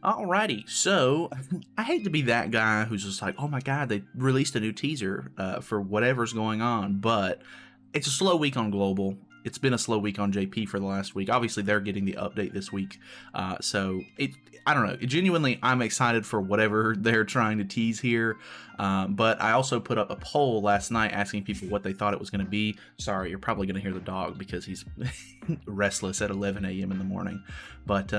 Alrighty, so I hate to be that guy who's just like, oh my god, they released a new teaser for whatever's going on, but it's a slow week on Global. It's been a slow week on JP for the last week. Obviously, they're getting the update this week, so I don't know. Genuinely, I'm excited for whatever they're trying to tease here. But I also put up a poll last night asking people what they thought it was going to be. Sorry, you're probably going to hear the dog because he's restless at 11 a.m. in the morning, but.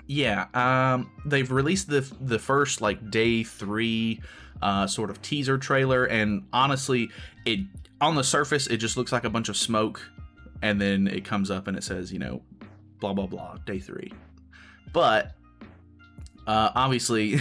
Yeah, they've released the first like day 3 sort of teaser trailer, and honestly, it on the surface it just looks like a bunch of smoke, and then it comes up and it says, blah blah blah, day 3. But obviously,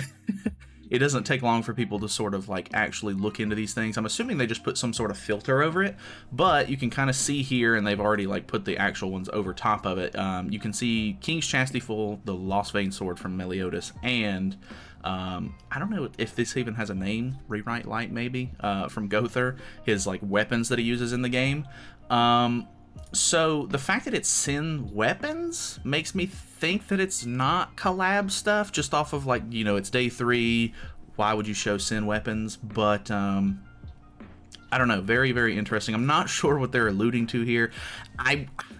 it doesn't take long for people to sort of like actually look into these things. I'm assuming they just put some sort of filter over it, but you can kind of see here, and they've already like put the actual ones over top of it. You can see King's Chastityful, the Lost Vein Sword from Meliodas, and I don't know if this even has a name, Rewrite Light maybe, from Gother, his like weapons that he uses in the game. So the fact that it's Sin weapons makes me think that it's not collab stuff, just off of like, it's day 3. Why would you show Sin weapons? But I don't know. Very, very interesting. I'm not sure what they're alluding to here.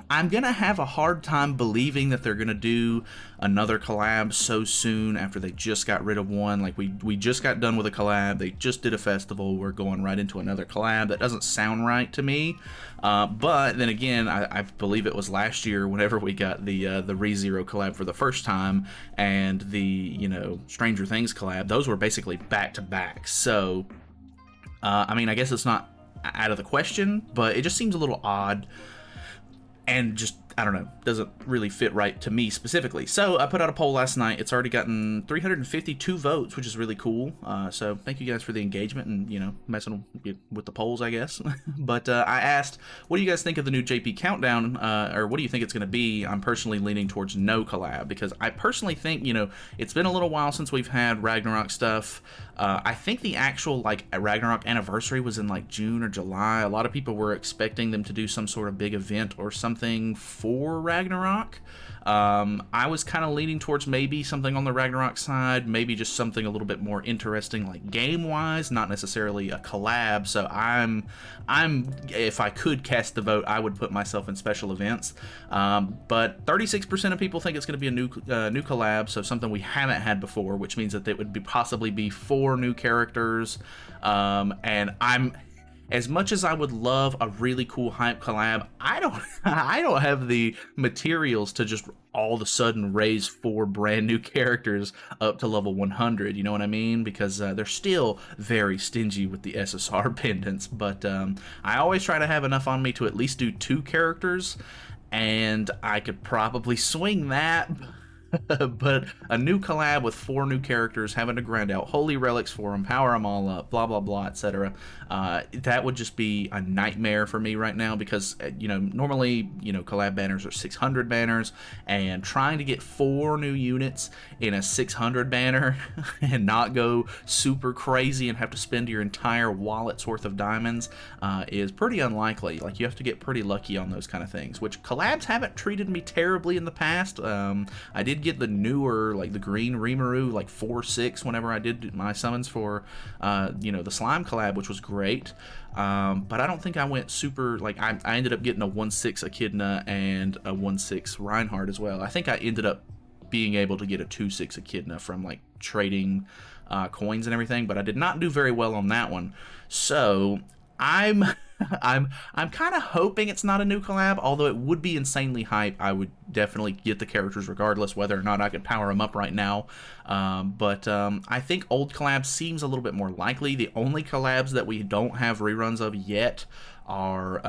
I'm gonna have a hard time believing that they're gonna do another collab so soon after they just got rid of one. Like we just got done with a collab. They just did a festival. We're going right into another collab. That doesn't sound right to me. But then again, I believe it was last year whenever we got the ReZero collab for the first time, and the Stranger Things collab. Those were basically back to back. So. I mean, I guess it's not out of the question, but it just seems a little odd, and just, I don't know, doesn't really fit right to me specifically. So I put out a poll last night. It's already gotten 352 votes, which is really cool. So thank you guys for the engagement and, messing with the polls, I guess. But I asked, what do you guys think of the new JP Countdown, or what do you think it's going to be? I'm personally leaning towards no collab, because I personally think, it's been a little while since we've had Ragnarok stuff. I think the actual like Ragnarok anniversary was in like June or July. A lot of people were expecting them to do some sort of big event or something for Ragnarok. I was kind of leaning towards maybe something on the Ragnarok side, maybe just something a little bit more interesting, like game-wise, not necessarily a collab. So I'm, if I could cast the vote, I would put myself in special events. But 36% of people think it's going to be a new collab, so something we haven't had before, which means that it would possibly be 4 new characters. And as much as I would love a really cool hype collab, I don't have the materials to just all of a sudden raise 4 brand new characters up to level 100. You know what I mean? Because they're still very stingy with the SSR pendants. But I always try to have enough on me to at least do 2 characters, and I could probably swing that. But a new collab with 4 new characters, having to grind out holy relics for them, power them all up, blah blah blah, etc. That would just be a nightmare for me right now, because normally collab banners are 600 banners, and trying to get 4 new units in a 600 banner and not go super crazy and have to spend your entire wallet's worth of diamonds is pretty unlikely. Like, you have to get pretty lucky on those kind of things, which collabs haven't treated me terribly in the past. I did get the newer, like the green Rimuru, like 4/6 whenever I did my summons for the slime collab, which was great. But I don't think I went super, like, I ended up getting a 1/6 Echidna and a 1/6 Reinhardt as well. I think I ended up being able to get a 2/6 Echidna from like trading coins and everything, but I did not do very well on that one. So I'm I'm kind of hoping it's not a new collab, although it would be insanely hype. I would definitely get the characters regardless whether or not I could power them up right now. But I think old collabs seems a little bit more likely. The only collabs that we don't have reruns of yet are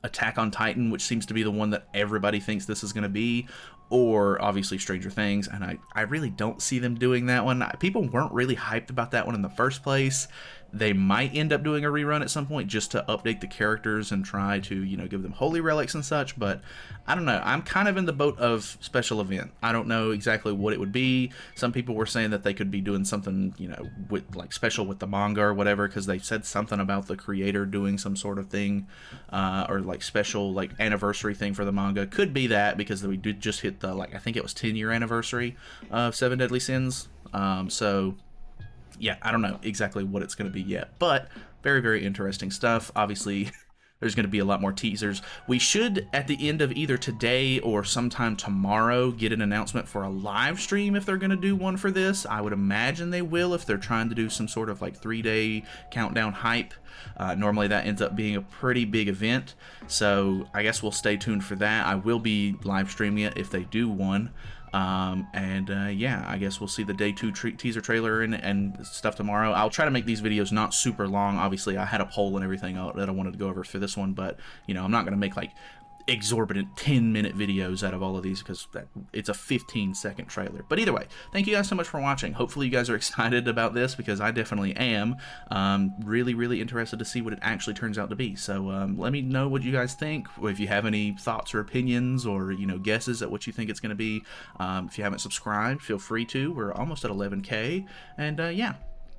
Attack on Titan, which seems to be the one that everybody thinks this is going to be, or obviously Stranger Things, and I really don't see them doing that one. People weren't really hyped about that one in the first place. They might end up doing a rerun at some point just to update the characters and try to, you know, give them holy relics and such, but I don't know. I'm kind of in the boat of special event. I don't know exactly what it would be. Some people were saying that they could be doing something, you know, with like special with the manga or whatever, because they said something about the creator doing some sort of thing, or like special like anniversary thing for the manga. Could be that, because we did just hit the, like, I think it was 10-year anniversary of Seven Deadly Sins. So yeah, I don't know exactly what it's going to be yet, but very, very interesting stuff. Obviously, there's going to be a lot more teasers. We should, at the end of either today or sometime tomorrow, get an announcement for a live stream if they're going to do one for this. I would imagine they will if they're trying to do some sort of like 3-day countdown hype. Normally that ends up being a pretty big event, so I guess we'll stay tuned for that. I will be live streaming it if they do one. Yeah, I guess we'll see the day 2 teaser trailer and stuff tomorrow. I'll try to make these videos not super long. Obviously, I had a poll and everything that I wanted to go over for this one, but, you know, I'm not going to make, like, exorbitant 10-minute videos out of all of these, because it's a 15-second trailer. But either way, thank you guys so much for watching. Hopefully you guys are excited about this, because I definitely am. Really, really interested to see what it actually turns out to be. So let me know what you guys think. If you have any thoughts or opinions, or, you know, guesses at what you think it's going to be. If you haven't subscribed, feel free to. We're almost at 11K. And yeah,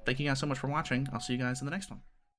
thank you guys so much for watching. I'll see you guys in the next one.